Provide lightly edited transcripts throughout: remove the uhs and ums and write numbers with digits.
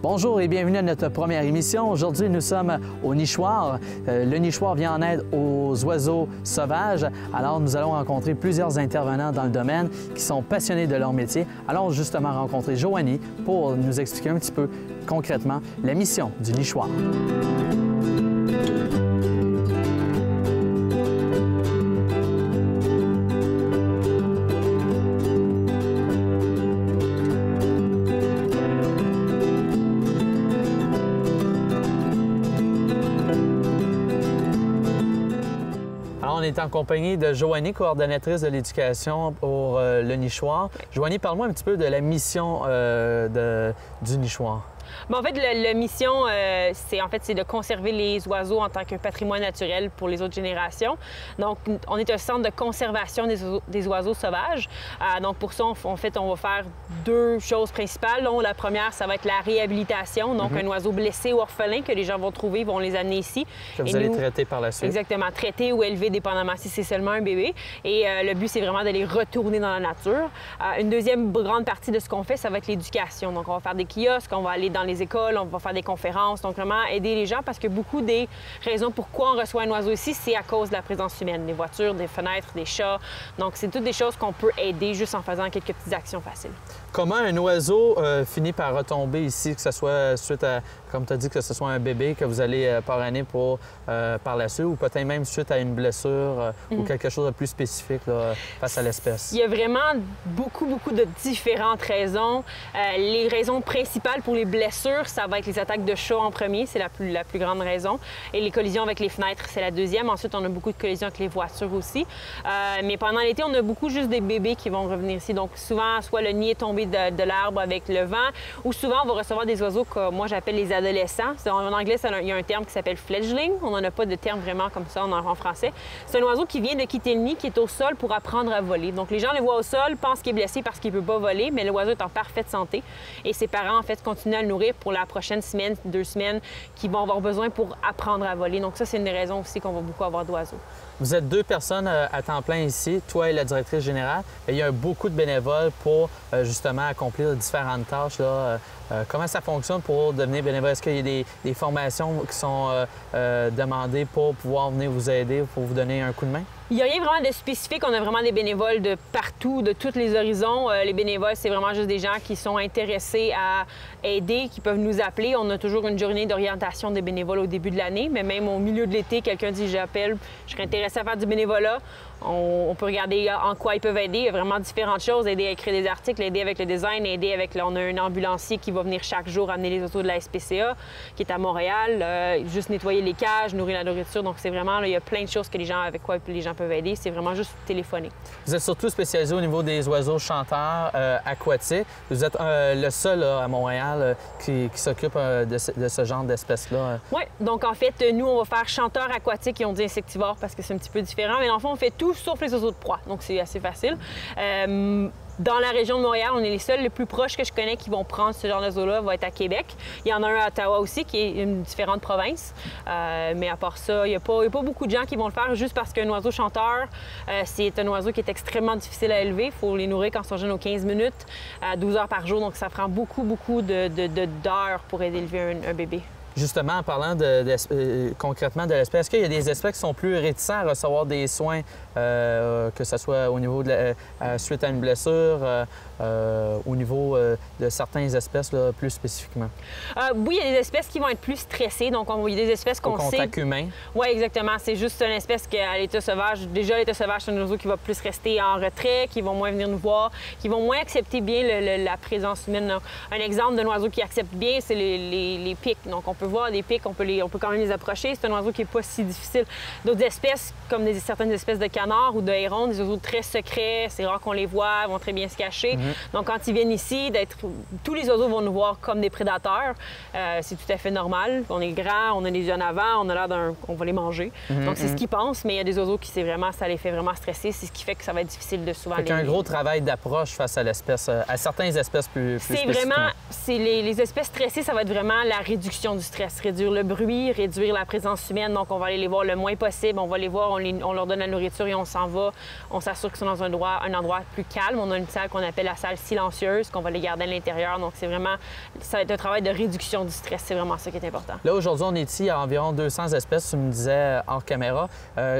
Bonjour et bienvenue à notre première émission. Aujourd'hui, nous sommes au nichoir. Le nichoir vient en aide aux oiseaux sauvages. Alors, nous allons rencontrer plusieurs intervenants dans le domaine qui sont passionnés de leur métier. Allons justement rencontrer Joanie pour nous expliquer un petit peu concrètement la mission du nichoir. On est en compagnie de Joanie, coordonnatrice de l'éducation pour le nichoir. Joanie, parle-moi un petit peu de la mission du nichoir. Bien, en fait, la mission, c'est de conserver les oiseaux en tant que patrimoine naturel pour les autres générations. Donc, on est un centre de conservation des oiseaux sauvages. Donc, pour ça, en fait, on va faire deux choses principales. Donc, la première, ça va être la réhabilitation. Donc, un oiseau blessé ou orphelin que les gens vont trouver, vont les amener ici. Que vous allez traiter par la suite. Exactement, traiter ou élever dépendamment si c'est seulement un bébé. Et le but, c'est vraiment de les retourner dans la nature. Une deuxième grande partie de ce qu'on fait, ça va être l'éducation. Donc, on va faire des kiosques, on va aller dans les écoles, on va faire des conférences, donc vraiment aider les gens parce que beaucoup des raisons pourquoi on reçoit un oiseau ici, c'est à cause de la présence humaine, des voitures, des fenêtres, des chats. Donc, c'est toutes des choses qu'on peut aider juste en faisant quelques petites actions faciles. Comment un oiseau finit par retomber ici, que ce soit suite à, comme tu as dit, que ce soit un bébé que vous allez parrainer pour par la suite ou peut-être même suite à une blessure ou quelque chose de plus spécifique là, face à l'espèce? Il y a vraiment beaucoup de différentes raisons. Les raisons principales pour les blessures, ça va être les attaques de chats en premier, c'est la plus grande raison. Et les collisions avec les fenêtres, c'est la deuxième. Ensuite, on a beaucoup de collisions avec les voitures aussi. Mais pendant l'été, on a beaucoup juste des bébés qui vont revenir ici. Donc souvent, soit le nid est tombé de l'arbre avec le vent, ou souvent, on va recevoir des oiseaux que moi, j'appelle les adolescents. En anglais, il y a un terme qui s'appelle fledgling. On n'en a pas de terme vraiment comme ça en français. C'est un oiseau qui vient de quitter le nid, qui est au sol pour apprendre à voler. Donc les gens le voient au sol, pensent qu'il est blessé parce qu'il ne peut pas voler, mais l'oiseau est en parfaite santé. Et ses parents, en fait, continuent à le nourrir pour la prochaine semaine, 2 semaines, qui vont avoir besoin pour apprendre à voler. Donc ça, c'est une des raisons aussi qu'on va beaucoup avoir d'oiseaux. Vous êtes 2 personnes à temps plein ici, toi et la directrice générale. Et il y a beaucoup de bénévoles pour justement accomplir différentes tâches. Là. Comment ça fonctionne pour devenir bénévole? Est-ce qu'il y a des formations qui sont demandées pour pouvoir venir vous aider, pour vous donner un coup de main? Il n'y a rien vraiment de spécifique. On a vraiment des bénévoles de partout, de tous les horizons. Les bénévoles, c'est vraiment juste des gens qui sont intéressés à aider, qui peuvent nous appeler. On a toujours une journée d'orientation des bénévoles au début de l'année, mais même au milieu de l'été, quelqu'un dit « j'appelle, je serais intéressé à faire du bénévolat ». On peut regarder en quoi ils peuvent aider. Il y a vraiment différentes choses. Aider à écrire des articles, aider avec le design, aider avec... On a un ambulancier qui va venir chaque jour amener les autos de la SPCA, qui est à Montréal, juste nettoyer les cages, nourrir la nourriture. Donc, c'est vraiment... Là, il y a plein de choses que les gens, avec quoi les gens peuvent aider. C'est vraiment juste téléphoner. Vous êtes surtout spécialisé au niveau des oiseaux chanteurs aquatiques. Vous êtes le seul là, à Montréal qui s'occupe de ce genre d'espèces-là. Oui. Donc, en fait, nous, on va faire chanteurs aquatiques et on dit insectivores parce que c'est un petit peu différent. Mais dans le fond, on fait tout sauf les oiseaux de proie. Donc, c'est assez facile. Dans la région de Montréal, on est les seuls, les plus proches que je connais qui vont prendre ce genre d'oiseaux-là, va être à Québec. Il y en a un à Ottawa aussi, qui est une différente province. Mais à part ça, il n'y a pas beaucoup de gens qui vont le faire juste parce qu'un oiseau chanteur, c'est un oiseau qui est extrêmement difficile à élever. Il faut les nourrir quand ils sont jeunes aux 15 minutes, à 12 heures par jour. Donc, ça prend beaucoup d'heures pour élever un bébé. Justement, en parlant concrètement de l'espèce, est-ce qu'il y a des espèces qui sont plus réticents à recevoir des soins, que ce soit au niveau suite à une blessure, au niveau de certaines espèces là, plus spécifiquement? Oui, il y a des espèces qui vont être plus stressées. Donc, il y a des espèces qu'on sait... Au contact humain? Oui, exactement. C'est juste une espèce qu'à l'état sauvage, déjà, l'état sauvage, c'est un oiseau qui va plus rester en retrait, qui vont moins venir nous voir, qui vont moins accepter bien la présence humaine. Donc, un exemple d'un oiseau qui accepte bien, c'est les pics. Donc, on peut voir des pics, on peut quand même les approcher. C'est un oiseau qui n'est pas si difficile. D'autres espèces, comme certaines espèces de canards ou de hérons, des oiseaux très secrets, c'est rare qu'on les voit, ils vont très bien se cacher. Donc, quand ils viennent ici, tous les oiseaux vont nous voir comme des prédateurs. C'est tout à fait normal. On est grand, on a les yeux en avant, on a l'air on va les manger. Donc, c'est ce qu'ils pensent, mais il y a des oiseaux qui ça les fait vraiment stresser. C'est ce qui fait que ça va être difficile de souvent les... un gros travail d'approche face à l'espèce, à certaines espèces plus C'est vraiment... Les espèces stressées, ça va être vraiment la réduction du stress. stress, réduire le bruit, réduire la présence humaine. Donc, on va aller les voir le moins possible. On va les voir, on leur donne la nourriture et on s'en va. On s'assure qu'ils sont dans un endroit plus calme. On a une salle qu'on appelle la salle silencieuse, qu'on va les garder à l'intérieur. Donc, c'est vraiment, ça va être un travail de réduction du stress. C'est vraiment ça qui est important. Là, aujourd'hui, on est ici à environ 200 espèces, tu me disais hors caméra.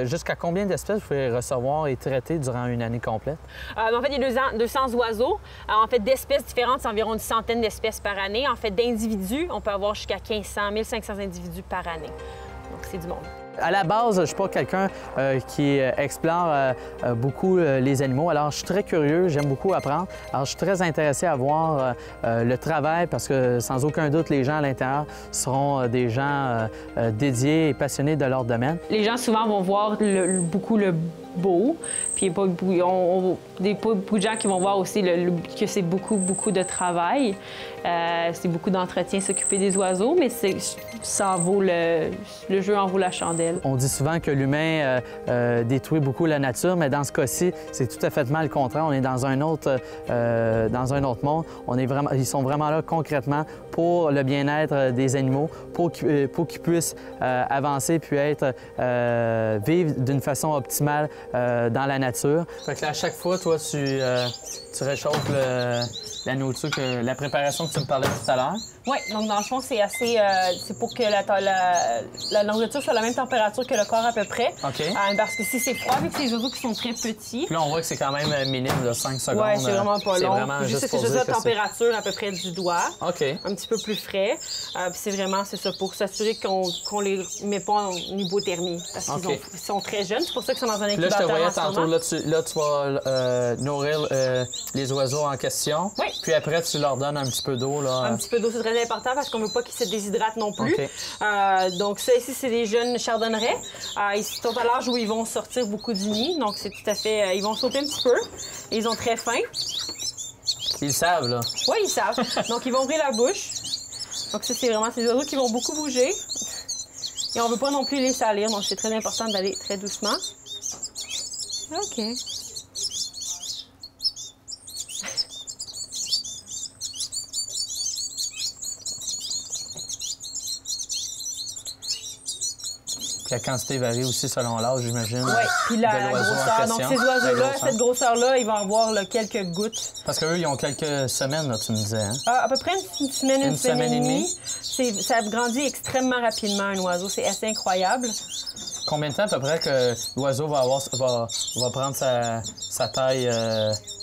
Jusqu'à combien d'espèces vous pouvez recevoir et traiter durant une année complète? En fait, il y a 200 oiseaux. En fait, d'espèces différentes, c'est environ une centaine d'espèces par année. En fait, d'individus, on peut avoir jusqu'à 1500, 1500 individus par année. Donc, c'est du monde. À la base, je ne suis pas quelqu'un qui explore beaucoup les animaux. Alors, je suis très curieux, j'aime beaucoup apprendre. Alors, je suis très intéressé à voir le travail parce que, sans aucun doute, les gens à l'intérieur seront des gens dédiés et passionnés de leur domaine. Les gens, souvent, vont voir beaucoup le beau. Puis, il n'y a pas beaucoup de gens qui vont voir aussi que c'est beaucoup de travail. C'est beaucoup d'entretien, s'occuper des oiseaux, mais ça en vaut le jeu en vaut la chandelle. On dit souvent que l'humain détruit beaucoup la nature, mais dans ce cas-ci, c'est tout à fait le contraire. On est dans un autre monde. Ils sont vraiment là concrètement pour le bien-être des animaux, pour qu'ils puissent avancer puis vivre d'une façon optimale dans la nature. Fait que là, à chaque fois, toi, tu réchauffes la nourriture, la préparation que tu me parlais tout à l'heure. Oui, donc dans le fond, c'est pour que la nourriture soit à la même température que le corps à peu près. OK. Parce que si c'est froid, vu que c'est des oiseaux qui sont très petits. Puis là, on voit que c'est quand même minime, là, 5 secondes. Oui, c'est vraiment pas long. Vraiment juste que c'est la température à peu près du doigt. OK. Un petit peu plus frais. Puis c'est ça, pour s'assurer qu'on les met pas en hypothermie. Parce qu'ils sont très jeunes. C'est pour ça qu'ils sont dans un incubateur. Là, je te voyais tantôt, là, tu vas nourrir les oiseaux en question. Oui. Puis après, tu leur donnes un petit peu d'eau. Un petit peu d'eau, c'est très important parce qu'on veut pas qu'ils se déshydratent non plus. Okay. Donc ça ici, c'est des jeunes chardonnerets. Ils sont à l'âge où ils vont sortir beaucoup du nid. Donc c'est tout à fait... ils vont sauter un petit peu. Ils ont très faim. Ils savent, là. Oui, ils savent. Donc ils vont ouvrir la bouche. Donc ça, c'est vraiment ces oiseaux qui vont beaucoup bouger. Et on veut pas non plus les salir. Donc c'est très important d'aller très doucement. OK. Puis la quantité varie aussi selon l'âge, j'imagine. Oui, puis la grosseur. Donc, ces oiseaux-là, cette grosseur-là, ils vont avoir quelques gouttes. Parce qu'eux, ils ont quelques semaines, là, tu me disais. Hein? À peu près une semaine et demie. Ça grandit extrêmement rapidement, un oiseau. C'est assez incroyable. Combien de temps, à peu près, que l'oiseau va prendre sa taille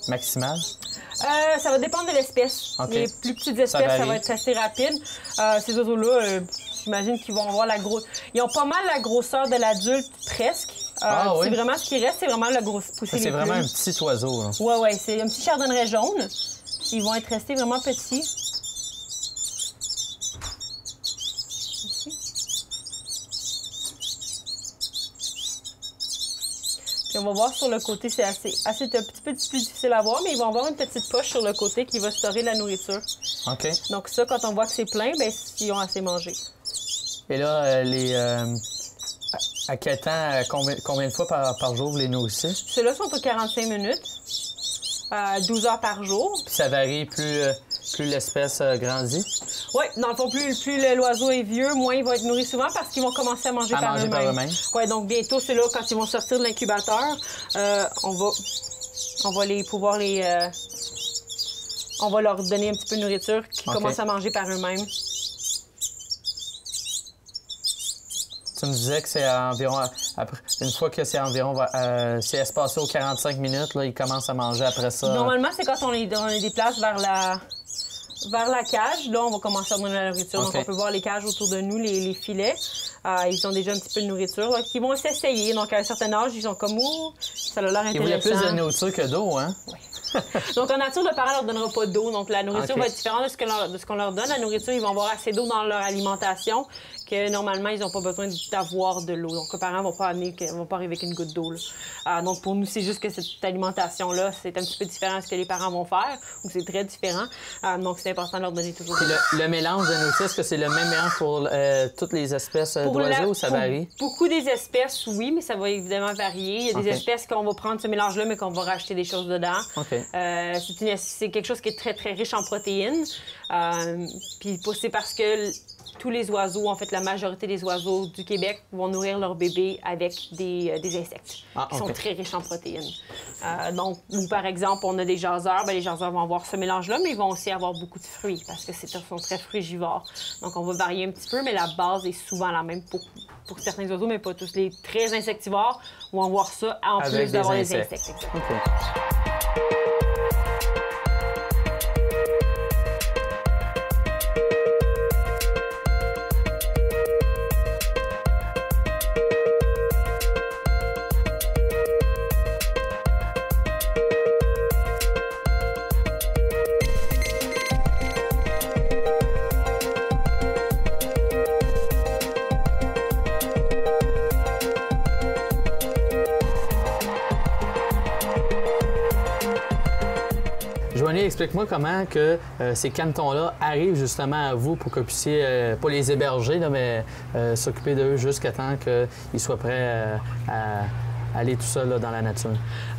maximale? Ça va dépendre de l'espèce. Okay. Les plus petites espèces, ça va être assez rapide. Ces oiseaux-là, j'imagine qu'ils vont avoir Ils ont pas mal la grosseur de l'adulte, presque. Oui? C'est vraiment ce qui reste, c'est vraiment la grosse poussée. C'est vraiment un petit oiseau. Oui, c'est un petit chardonneret jaune. Ils vont être restés vraiment petits. Puis on va voir sur le côté, c'est un petit peu plus difficile à voir, mais ils vont avoir une petite poche sur le côté qui va stocker la nourriture. OK. Donc ça, quand on voit que c'est plein, bien, ils ont assez mangé. Et là, à quel temps, combien de fois par jour vous les nourrissez? Ceux-là sont aux 45 minutes, 12 heures par jour. Puis ça varie plus l'espèce grandit? Oui, dans le fond, plus l'oiseau est vieux, moins il va être nourri souvent parce qu'ils vont commencer à manger par eux-mêmes. Oui, donc bientôt, ceux-là, quand ils vont sortir de l'incubateur, on va on va leur donner un petit peu de nourriture qui commence à manger par eux-mêmes. Tu me disais que c'est environ, une fois que c'est environ, c'est espacé aux 45 minutes, là, ils commencent à manger après ça. Normalement, c'est quand on les déplace vers la cage. Là, on va commencer à donner la nourriture. Donc, on peut voir les cages autour de nous, les filets. Ils ont déjà un petit peu de nourriture. Donc, ils vont s'essayer. Donc, à un certain âge, ils sont comme, ça a l'air intéressant. Ils voulaient plus de nourriture que d'eau, hein? Oui. Donc, en nature, le parent ne leur donnera pas d'eau. Donc, la nourriture va être différente de ce qu'on leur donne. La nourriture, ils vont avoir assez d'eau dans leur alimentation que normalement, ils n'ont pas besoin d'avoir de l'eau. Donc, les parents ne vont pas arriver avec une goutte d'eau. Donc, pour nous, c'est juste que cette alimentation-là, c'est un petit peu différent de ce que les parents vont faire, ou c'est très différent. Donc, c'est important de leur donner toujours de l'eau. Le mélange de nourriture, est-ce que c'est le même mélange pour toutes les espèces d'oiseaux ou ça varie? Beaucoup des espèces, oui, mais ça va évidemment varier. Il y a des espèces qu'on va prendre ce mélange-là, mais qu'on va rajouter des choses dedans. C'est quelque chose qui est très, très riche en protéines. Puis c'est parce que tous les oiseaux, en fait, la majorité des oiseaux du Québec vont nourrir leurs bébés avec des insectes qui sont très riches en protéines. Donc, par exemple, on a des jaseurs, les jaseurs vont avoir ce mélange-là, mais ils vont aussi avoir beaucoup de fruits parce que sont très frugivores. Donc, on va varier un petit peu, mais la base est souvent la même pour certains oiseaux, mais pas tous. Les très insectivores vont avoir ça en plus d'avoir des insectes. Joanie, explique-moi comment que ces canetons-là arrivent justement à vous pour que vous puissiez, pas les héberger, là, mais s'occuper d'eux jusqu'à temps qu'ils soient prêts à aller tout seul là, dans la nature.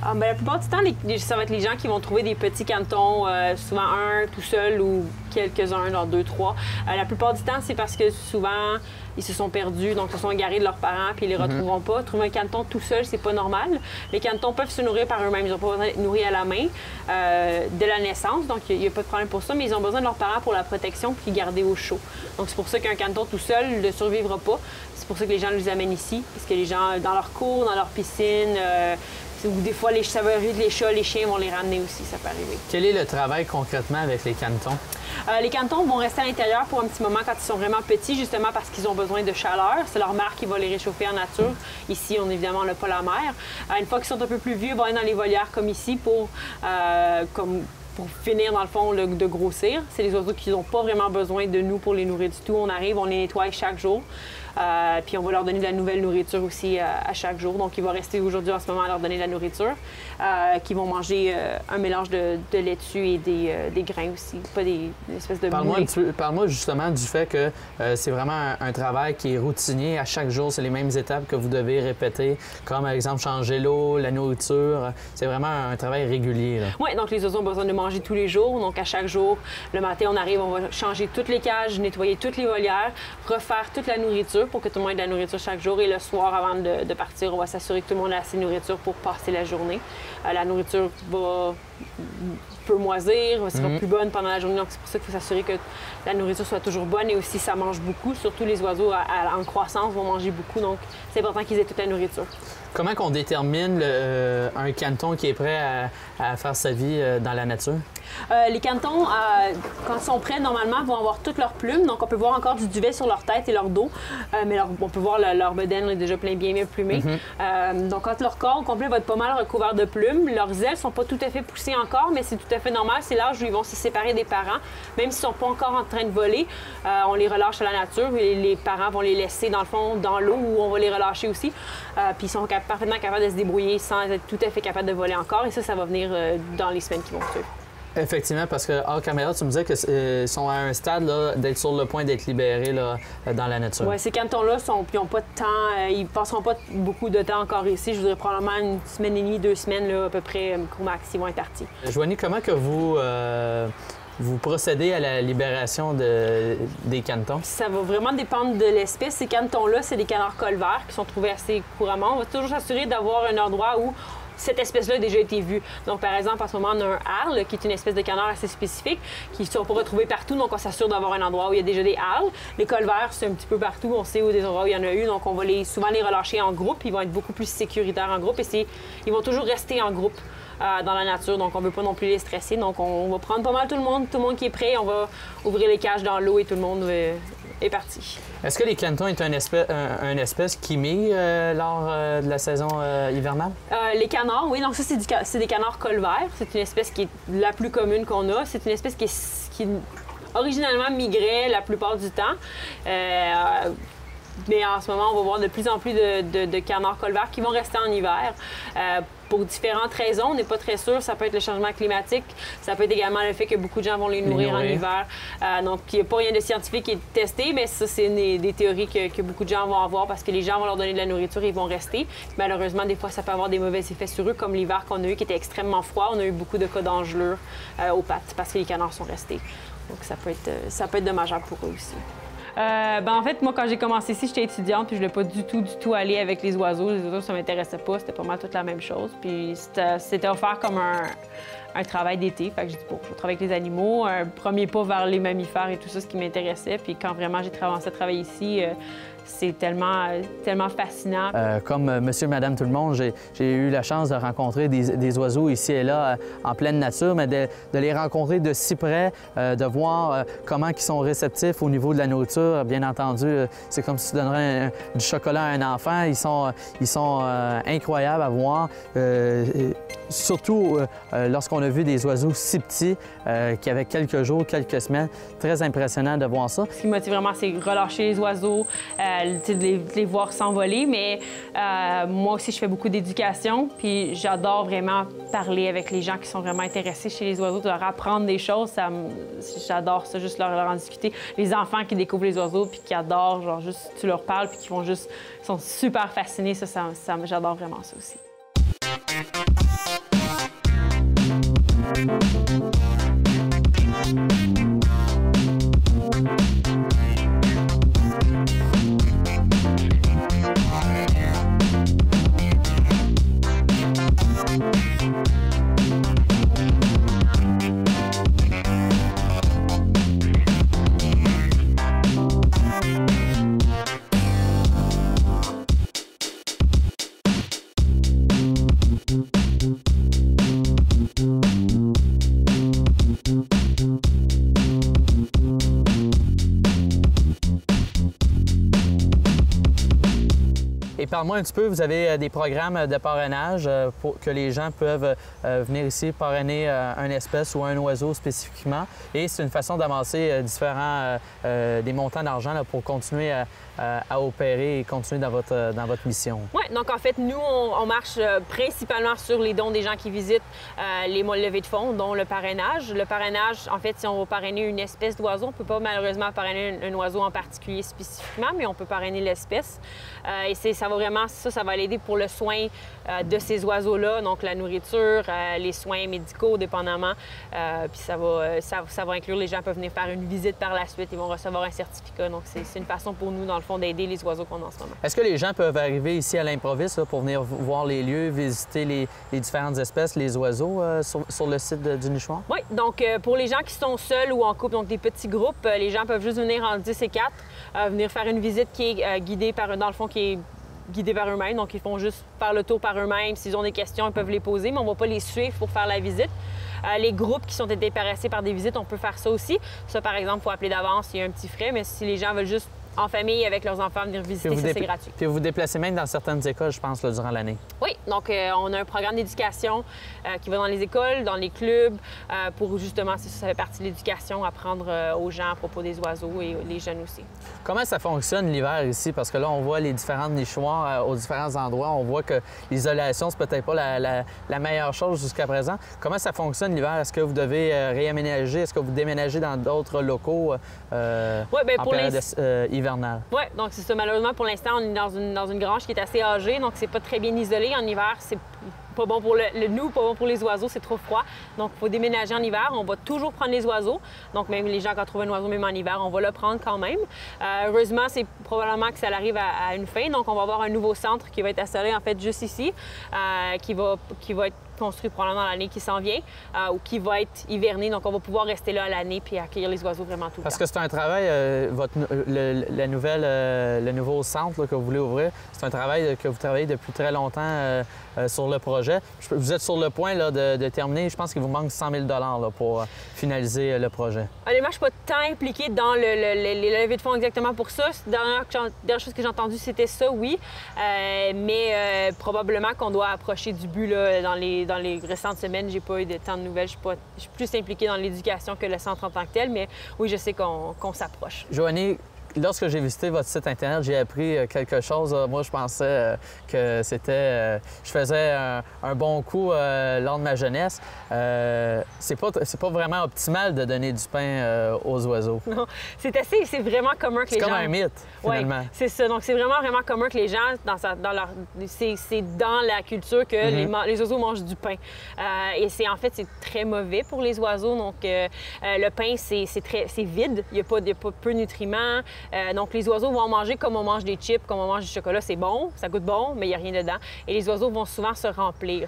La plupart du temps, ça va être les gens qui vont trouver des petits canetons, souvent un tout seul ou quelques-uns, genre 2, 3. La plupart du temps, c'est parce que souvent, ils se sont perdus, donc ils se sont égarés de leurs parents puis ils les retrouveront pas. Trouver un caneton tout seul, c'est pas normal. Les canetons peuvent se nourrir par eux-mêmes. Ils n'ont pas besoin d'être nourris à la main dès la naissance, donc il n'y a pas de problème pour ça, mais ils ont besoin de leurs parents pour la protection puis garder au chaud. Donc c'est pour ça qu'un caneton tout seul ne survivra pas. C'est pour ça que les gens les amènent ici, parce que les gens, dans leur cours, dans leur piscine, ou des fois, les savaries, les chats, les chiens vont les ramener aussi, ça peut arriver. Quel est le travail concrètement avec les canetons? Les canetons vont rester à l'intérieur pour un petit moment quand ils sont vraiment petits, justement parce qu'ils ont besoin de chaleur. C'est leur mère qui va les réchauffer en nature. Ici, évidemment, on n'a pas la mer. Une fois qu'ils sont un peu plus vieux, ils vont aller dans les volières comme ici pour finir, dans le fond, de grossir. C'est des oiseaux qui n'ont pas vraiment besoin de nous pour les nourrir du tout. On arrive, on les nettoie chaque jour. Puis on va leur donner de la nouvelle nourriture aussi à chaque jour. Donc, il va rester aujourd'hui en ce moment à leur donner de la nourriture, qui vont manger un mélange de laitue et des grains aussi, pas des espèces de Parle-moi justement du fait que c'est vraiment un travail qui est routinier. À chaque jour, c'est les mêmes étapes que vous devez répéter, comme par exemple changer l'eau, la nourriture. C'est vraiment un travail régulier. Oui, donc les oiseaux ont besoin de manger tous les jours. Donc, à chaque jour, le matin, on arrive, on va changer toutes les cages, nettoyer toutes les volières, refaire toute la nourriture pour que tout le monde ait de la nourriture chaque jour. Et le soir, avant de partir, on va s'assurer que tout le monde a assez de nourriture pour passer la journée. La nourriture peut moisir, sera plus bonne pendant la journée. Donc, c'est pour ça qu'il faut s'assurer que la nourriture soit toujours bonne. Et aussi, ça mange beaucoup. Surtout les oiseaux en croissance vont manger beaucoup. Donc, c'est important qu'ils aient toute la nourriture. Comment qu'on détermine un caneton qui est prêt à faire sa vie dans la nature? Les canetons, quand ils sont prêts, normalement, vont avoir toutes leurs plumes. Donc, on peut voir encore du duvet sur leur tête et leur dos. Mais on peut voir leur bedaine est déjà bien plumé. Donc, quand leur corps au complet va être pas mal recouvert de plumes, leurs ailes sont pas tout à fait poussées encore, mais c'est tout à fait normal. C'est l'âge où ils vont se séparer des parents. Même s'ils sont pas encore en train de voler, on les relâche à la nature. Et les parents vont les laisser, dans le fond, dans l'eau où on va les relâcher aussi. Puis, ils sont parfaitement capables de se débrouiller sans être tout à fait capables de voler encore. Et ça va venir dans les semaines qui vont suivre. Effectivement, parce que hors caméra, tu me disais qu'ils sont à un stade d'être sur le point d'être libérés là, dans la nature. Oui, ces canetons-là, ils n'ont pas de temps, ils ne passeront pas beaucoup de temps encore ici. Je voudrais probablement 1 semaine et demie, 2 semaines là, à peu près, au max, ils vont être partis. Joanie, comment que vous procédez à la libération des canetons? Ça va vraiment dépendre de l'espèce. Ces canetons-là, c'est des canards colverts qui sont trouvés assez couramment. On va toujours s'assurer d'avoir un endroit où cette espèce-là a déjà été vue. Donc, par exemple, en ce moment, on a un harle, qui est une espèce de canard assez spécifique, qui ne sont pas retrouvés partout. Donc, on s'assure d'avoir un endroit où il y a déjà des harles. Les colverts, c'est un petit peu partout. On sait où des endroits où il y en a eu. Donc, on va souvent les relâcher en groupe. Ils vont être beaucoup plus sécuritaires en groupe. Et ils vont toujours rester en groupe dans la nature. Donc, on ne veut pas non plus les stresser. Donc, on va prendre pas mal tout le monde qui est prêt. On va ouvrir les cages dans l'eau et tout le monde est parti. Est-ce que les canetons est une espèce qui migre lors de la saison hivernale? Les canards, oui. Donc ça, c'est des canards colverts. C'est une espèce qui est la plus commune qu'on a. C'est une espèce qui originalement migrait la plupart du temps. Mais en ce moment, on va voir de plus en plus de canards colverts qui vont rester en hiver. Pour différentes raisons, on n'est pas très sûr. Ça peut être le changement climatique. Ça peut être également le fait que beaucoup de gens vont les nourrir en hiver. Donc, il n'y a pas rien de scientifique qui est testé, mais ça, c'est des théories que beaucoup de gens vont avoir parce que les gens vont leur donner de la nourriture et ils vont rester. Malheureusement, des fois, ça peut avoir des mauvais effets sur eux, comme l'hiver qu'on a eu qui était extrêmement froid. On a eu beaucoup de cas d'engelure aux pattes parce que les canards sont restés. Donc, ça peut être dommageable pour eux aussi. En fait, moi, quand j'ai commencé ici, j'étais étudiante, puis je ne voulais pas du tout aller avec les oiseaux. Les oiseaux, ça ne m'intéressait pas, c'était pas mal toute la même chose. Puis c'était offert comme un travail d'été. Fait que j'ai dit, bon, je vais travailler avec les animaux. Un premier pas vers les mammifères et tout ça, ce qui m'intéressait. Puis quand vraiment j'ai commencé à travailler ici, c'est tellement fascinant. Comme monsieur, madame, tout le monde, j'ai eu la chance de rencontrer des oiseaux ici et là en pleine nature, mais de les rencontrer de si près, de voir comment ils sont réceptifs au niveau de la nourriture. Bien entendu, c'est comme si tu donnerais du chocolat à un enfant. Ils sont incroyables à voir, surtout lorsqu'on a vu des oiseaux si petits qui avaient quelques jours, quelques semaines. Très impressionnant de voir ça. Ce qui me motive vraiment, c'est relâcher les oiseaux, de les voir s'envoler, mais moi aussi, je fais beaucoup d'éducation, puis j'adore vraiment parler avec les gens qui sont vraiment intéressés chez les oiseaux, de leur apprendre des choses. J'adore ça, juste leur en discuter. Les enfants qui découvrent les oiseaux, puis qui adorent, genre juste, tu leur parles, puis qui sont super fascinés, j'adore vraiment ça aussi. Et parle-moi un petit peu, vous avez des programmes de parrainage pour que les gens peuvent venir ici parrainer une espèce ou un oiseau spécifiquement. Et c'est une façon d'avancer des montants d'argent pour continuer à opérer et continuer dans votre mission. Oui, donc en fait, nous, on marche principalement sur les dons des gens qui visitent les levées de fonds, dont le parrainage. Le parrainage, en fait, si on va parrainer une espèce d'oiseau, on ne peut pas malheureusement parrainer un oiseau en particulier spécifiquement, mais on peut parrainer l'espèce. Et ça va l'aider pour le soin de ces oiseaux-là, donc la nourriture, les soins médicaux, dépendamment. Puis ça va inclure, les gens peuvent venir faire une visite par la suite, ils vont recevoir un certificat. Donc c'est une façon pour nous, dans le fond, d'aider les oiseaux qu'on a en ce moment. Est-ce que les gens peuvent arriver ici à l'improviste pour venir voir les lieux, visiter les différentes espèces, les oiseaux sur le site du nichoir? Oui, donc pour les gens qui sont seuls ou en couple, donc des petits groupes, les gens peuvent juste venir en 10 et 4, venir faire une visite qui est guidée par eux-mêmes. Donc, ils font juste faire le tour par eux-mêmes. S'ils ont des questions, ils peuvent les poser, mais on ne va pas les suivre pour faire la visite. Les groupes qui sont intéressés par des visites, on peut faire ça aussi. Ça, par exemple, il faut appeler d'avance, il y a un petit frais, mais si les gens veulent juste en famille avec leurs enfants venir visiter, ça, c'est gratuit. Puis vous vous déplacez même dans certaines écoles, je pense, là, durant l'année. Oui, donc on a un programme d'éducation qui va dans les écoles, dans les clubs, pour justement, ça fait partie de l'éducation, apprendre aux gens à propos des oiseaux et les jeunes aussi. Comment ça fonctionne l'hiver ici? Parce que là, on voit les différentes nichoirs aux différents endroits. On voit que l'isolation, c'est peut-être pas la meilleure chose jusqu'à présent. Comment ça fonctionne l'hiver? Est-ce que vous devez réaménager? Est-ce que vous déménagez dans d'autres locaux en période hivernale? Oui, donc c'est ça. Malheureusement, pour l'instant, on est dans une grange qui est assez âgée, donc c'est pas très bien isolé. En hiver, c'est pas bon pour nous, pas bon pour les oiseaux, c'est trop froid. Donc, il faut déménager en hiver. On va toujours prendre les oiseaux. Donc, même les gens, quand trouvent un oiseau, même en hiver, on va le prendre quand même. Heureusement, c'est probablement que ça arrive à une fin. Donc, on va avoir un nouveau centre qui va être installé, en fait, juste ici, qui va être construit probablement dans l'année qui s'en vient ou qui va être hiverné. Donc, on va pouvoir rester là à l'année puis accueillir les oiseaux vraiment tout le temps. Parce que c'est un travail, le nouveau centre là, que vous voulez ouvrir, c'est un travail que vous travaillez depuis très longtemps sur le projet. Vous êtes sur le point là, de terminer. Je pense qu'il vous manque 100 000 là, pour finaliser le projet. Honnêtement, je ne suis pas tant impliquée dans les levées de fonds exactement pour ça. La dernière chose que j'ai entendue, c'était ça, oui. Mais probablement qu'on doit approcher du but là, dans les récentes semaines. J'ai pas eu de tant de nouvelles. Je suis plus impliquée dans l'éducation que le centre en tant que tel. Mais oui, je sais qu'on s'approche. Joanie, lorsque j'ai visité votre site Internet, j'ai appris quelque chose. Moi, je pensais que c'était... je faisais un bon coup lors de ma jeunesse. C'est pas vraiment optimal de donner du pain aux oiseaux. Non, c'est vraiment commun que les gens... C'est comme un mythe, finalement. Oui, c'est ça. Donc, c'est vraiment commun que les gens, c'est dans la culture que les oiseaux mangent du pain. Et c'est très mauvais pour les oiseaux. Donc, le pain, c'est vide. Il n'y a pas peu de nutriments. Donc, les oiseaux vont en manger comme on mange des chips, comme on mange du chocolat. C'est bon, ça goûte bon, mais il n'y a rien dedans. Et les oiseaux vont souvent se remplir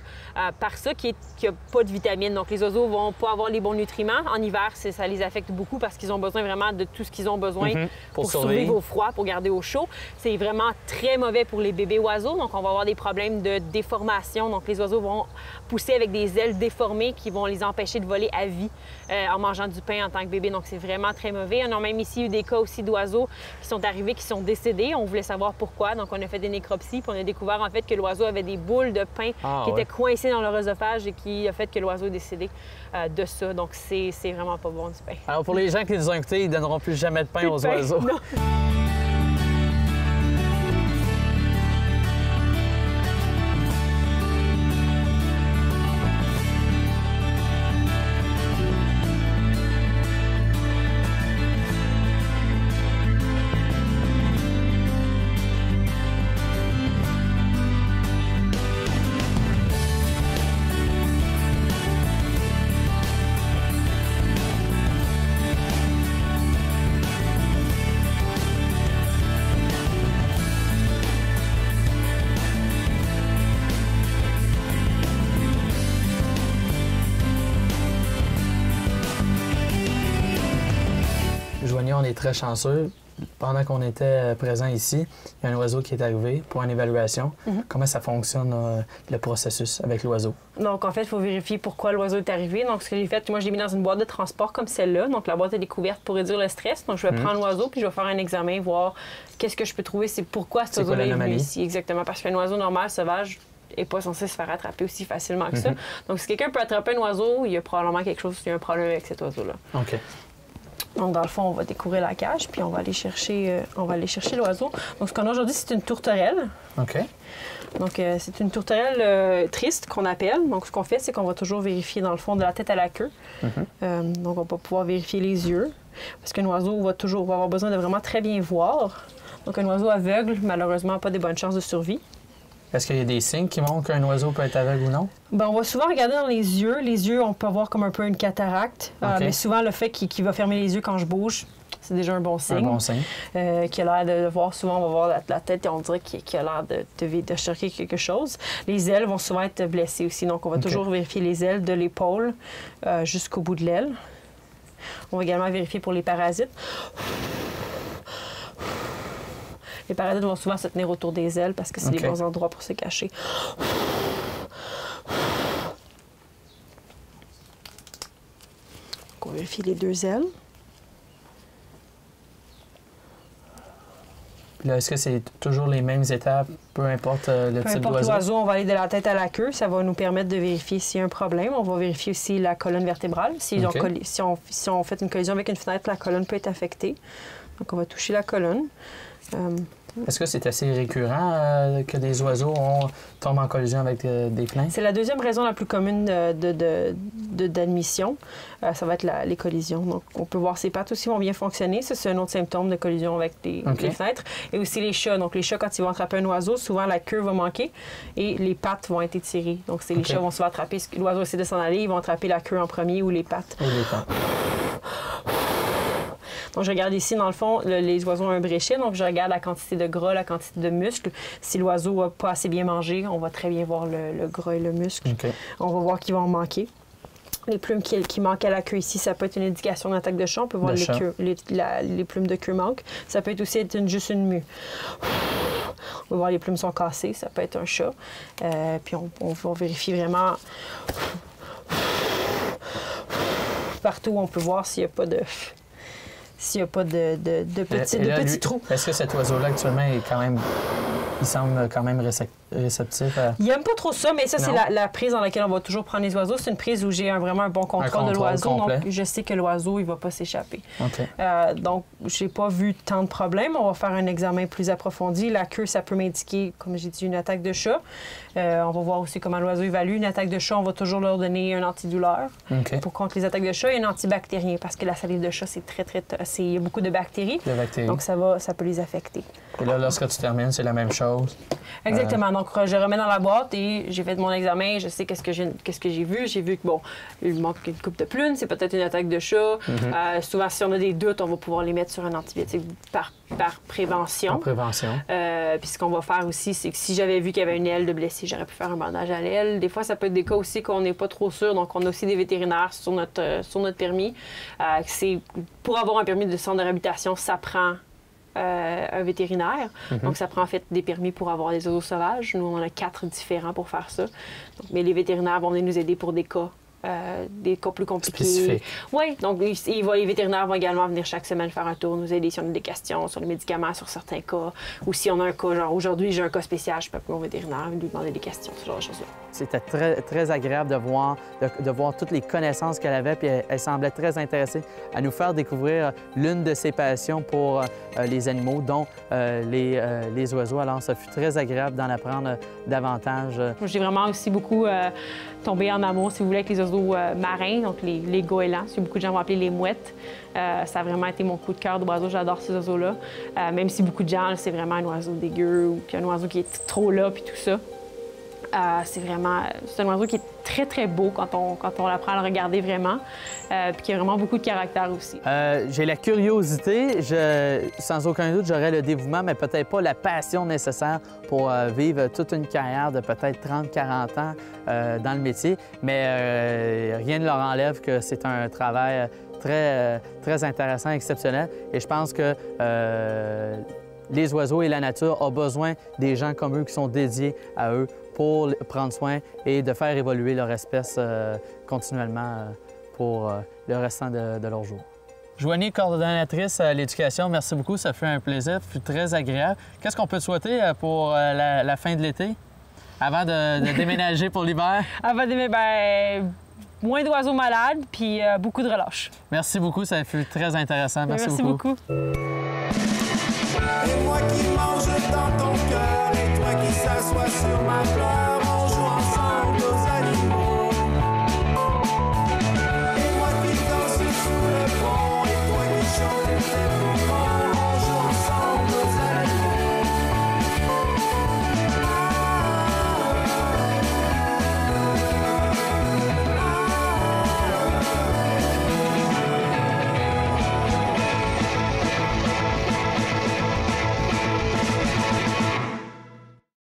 par ça qu'il n'y a pas de vitamines. Donc, les oiseaux vont pas avoir les bons nutriments. En hiver, ça les affecte beaucoup parce qu'ils ont besoin vraiment de tout ce qu'ils ont besoin pour survivre au froid, pour garder au chaud. C'est vraiment très mauvais pour les bébés oiseaux. Donc, on va avoir des problèmes de déformation. Donc, les oiseaux vont pousser avec des ailes déformées qui vont les empêcher de voler à vie en mangeant du pain en tant que bébé. Donc, c'est vraiment très mauvais. On a même ici eu des cas aussi d'oiseaux qui sont arrivés, qui sont décédés. On voulait savoir pourquoi. Donc, on a fait des nécropsies. Puis on a découvert en fait que l'oiseau avait des boules de pain qui étaient coincées dans leur œsophage et qui a fait que l'oiseau est décédé de ça. Donc, c'est vraiment pas bon du pain. Alors, pour les gens qui nous ont écoutés, ils ne donneront plus jamais de pain aux oiseaux. Non. On est très chanceux. Pendant qu'on était présent ici, il y a un oiseau qui est arrivé pour une évaluation. Comment ça fonctionne, le processus avec l'oiseau? Donc, en fait, il faut vérifier pourquoi l'oiseau est arrivé. Donc, ce que j'ai fait, moi, je l'ai mis dans une boîte de transport comme celle-là. Donc, la boîte est découverte pour réduire le stress. Donc, je vais prendre l'oiseau puis je vais faire un examen, voir qu'est-ce que je peux trouver, c'est pourquoi cet oiseau est venu ici. Exactement, parce qu'un oiseau normal, sauvage, n'est pas censé se faire attraper aussi facilement que ça. Donc, si quelqu'un peut attraper un oiseau, il y a probablement quelque chose, il y a un problème avec cet oiseau-là. OK. Donc, dans le fond, on va découvrir la cage, puis on va aller chercher l'oiseau. Donc, ce qu'on a aujourd'hui, c'est une tourterelle. OK. Donc, c'est une tourterelle triste qu'on appelle. Donc, ce qu'on fait, c'est qu'on va toujours vérifier, dans le fond, de la tête à la queue. Donc, on va pouvoir vérifier les yeux, parce qu'un oiseau va avoir besoin de vraiment très bien voir. Donc, un oiseau aveugle, malheureusement, n'a pas de bonnes chances de survie. Est-ce qu'il y a des signes qui montrent qu'un oiseau peut être aveugle ou non? Bien, on va souvent regarder dans les yeux. Les yeux, on peut avoir comme un peu une cataracte. Mais souvent, le fait qu'il va fermer les yeux quand je bouge, c'est déjà un bon signe. Un bon signe. Qu'il a l'air de voir. Souvent, on va voir la tête et on dirait qu'il a l'air de chercher quelque chose. Les ailes vont souvent être blessées aussi. Donc, on va toujours vérifier les ailes de l'épaule jusqu'au bout de l'aile. On va également vérifier pour les parasites. Les parasites vont souvent se tenir autour des ailes parce que c'est les bons endroits pour se cacher. Donc, on vérifie les deux ailes. Là, est-ce que c'est toujours les mêmes étapes, peu importe le type d'oiseau? Peu importe l'oiseau, on va aller de la tête à la queue. Ça va nous permettre de vérifier s'il y a un problème. On va vérifier aussi la colonne vertébrale. Si on fait une collision avec une fenêtre, la colonne peut être affectée. Donc, on va toucher la colonne. Est-ce que c'est assez récurrent que des oiseaux tombent en collision avec des fenêtres? C'est la deuxième raison la plus commune d'admission. Ça va être les collisions. Donc, on peut voir ses pattes aussi vont bien fonctionner. Ça, c'est un autre symptôme de collision avec les fenêtres. Et aussi les chats. Donc, les chats, quand ils vont attraper un oiseau, souvent la queue va manquer et les pattes vont être étirées. Donc, les chats vont souvent attraper. L'oiseau essaie de s'en aller, ils vont attraper la queue en premier ou les pattes. Et les pattes. Donc, je regarde ici, dans le fond, les oiseaux ont un bréchet. Donc, je regarde la quantité de gras, la quantité de muscles. Si l'oiseau n'a pas assez bien mangé, on va très bien voir le gras et le muscle. On va voir qu'il va en manquer. Les plumes qui manquent à la queue ici, ça peut être une indication d'attaque de chat. On peut voir les plumes de queue manquent. Ça peut être aussi juste une mue. On va voir les plumes sont cassées. Ça peut être un chat. Puis, on vérifie vraiment partout où on peut voir s'il n'y a pas de... petits trous. Est-ce que cet oiseau-là, actuellement, il semble quand même réceptif à... Il n'aime pas trop ça, mais ça, c'est la prise dans laquelle on va toujours prendre les oiseaux. C'est une prise où j'ai vraiment un bon contrôle de l'oiseau. Donc, je sais que l'oiseau, il ne va pas s'échapper. Donc, je n'ai pas vu tant de problèmes. On va faire un examen plus approfondi. La queue, ça peut m'indiquer, comme j'ai dit, une attaque de chat. On va voir aussi comment l'oiseau évalue. Une attaque de chat, on va toujours leur donner un antidouleur pour contre les attaques de chat et un antibactérien parce que la salive de chat, c'est il y a beaucoup de bactéries. Donc, ça peut les affecter. Et là, lorsque tu termines, c'est la même chose. chose. Exactement. Donc, je remets dans la boîte et j'ai fait mon examen. Je sais qu'est-ce que j'ai vu. J'ai vu que, bon, il manque une coupe de plumes. C'est peut-être une attaque de chat. Souvent, si on a des doutes, on va pouvoir les mettre sur un antibiotique par prévention. Par prévention. Puis ce qu'on va faire aussi, c'est que si j'avais vu qu'il y avait une aile de blessé, j'aurais pu faire un bandage à l'aile. Des fois, ça peut être des cas aussi qu'on n'est pas trop sûr. Donc, on a aussi des vétérinaires sur notre permis. Pour avoir un permis de centre de réhabilitation, ça prend un vétérinaire. Donc, ça prend en fait des permis pour avoir des oiseaux sauvages. Nous, on en a 4 différents pour faire ça. Donc, mais les vétérinaires vont venir nous aider pour des cas plus compliqués. Spécifiques. Oui, donc les vétérinaires vont également venir chaque semaine faire un tour, nous aider si on a des questions sur les médicaments, sur certains cas, ou si on a un cas, genre aujourd'hui j'ai un cas spécial, je peux appeler mon vétérinaire et lui demander des questions, ce genre de choses-là. C'était très, très agréable de voir toutes les connaissances qu'elle avait, puis elle semblait très intéressée à nous faire découvrir l'une de ses passions pour les animaux, dont les oiseaux. Alors, ça fut très agréable d'en apprendre davantage. J'ai vraiment aussi beaucoup tombé en amour, si vous voulez, avec les oiseaux marins, donc les goélands, ce que beaucoup de gens vont appeler les mouettes. Ça a vraiment été mon coup de cœur d'oiseau. J'adore ces oiseaux-là. Même si beaucoup de gens, c'est vraiment un oiseau dégueu ou puis un oiseau qui est trop là, puis tout ça. C'est un oiseau qui est très, très beau quand on apprend à le regarder vraiment, puis qui a vraiment beaucoup de caractère aussi. J'ai la curiosité, sans aucun doute, j'aurais le dévouement, mais peut-être pas la passion nécessaire pour vivre toute une carrière de peut-être 30-40 ans dans le métier, mais rien ne leur enlève que c'est un travail très, très intéressant, exceptionnel, et je pense que les oiseaux et la nature ont besoin des gens comme eux qui sont dédiés à eux pour prendre soin et de faire évoluer leur espèce continuellement pour le restant de leur jour. Joanie, coordonnatrice à l'éducation, merci beaucoup, ça fait un plaisir, ça fut très agréable. Qu'est-ce qu'on peut te souhaiter pour la fin de l'été, avant de déménager pour l'hiver? Avant de déménager, moins d'oiseaux malades, puis beaucoup de relâche. Merci beaucoup, ça fut très intéressant. Merci beaucoup. Et moi qui mange dans ton cœur, et toi qui s'assois sur ma fleur.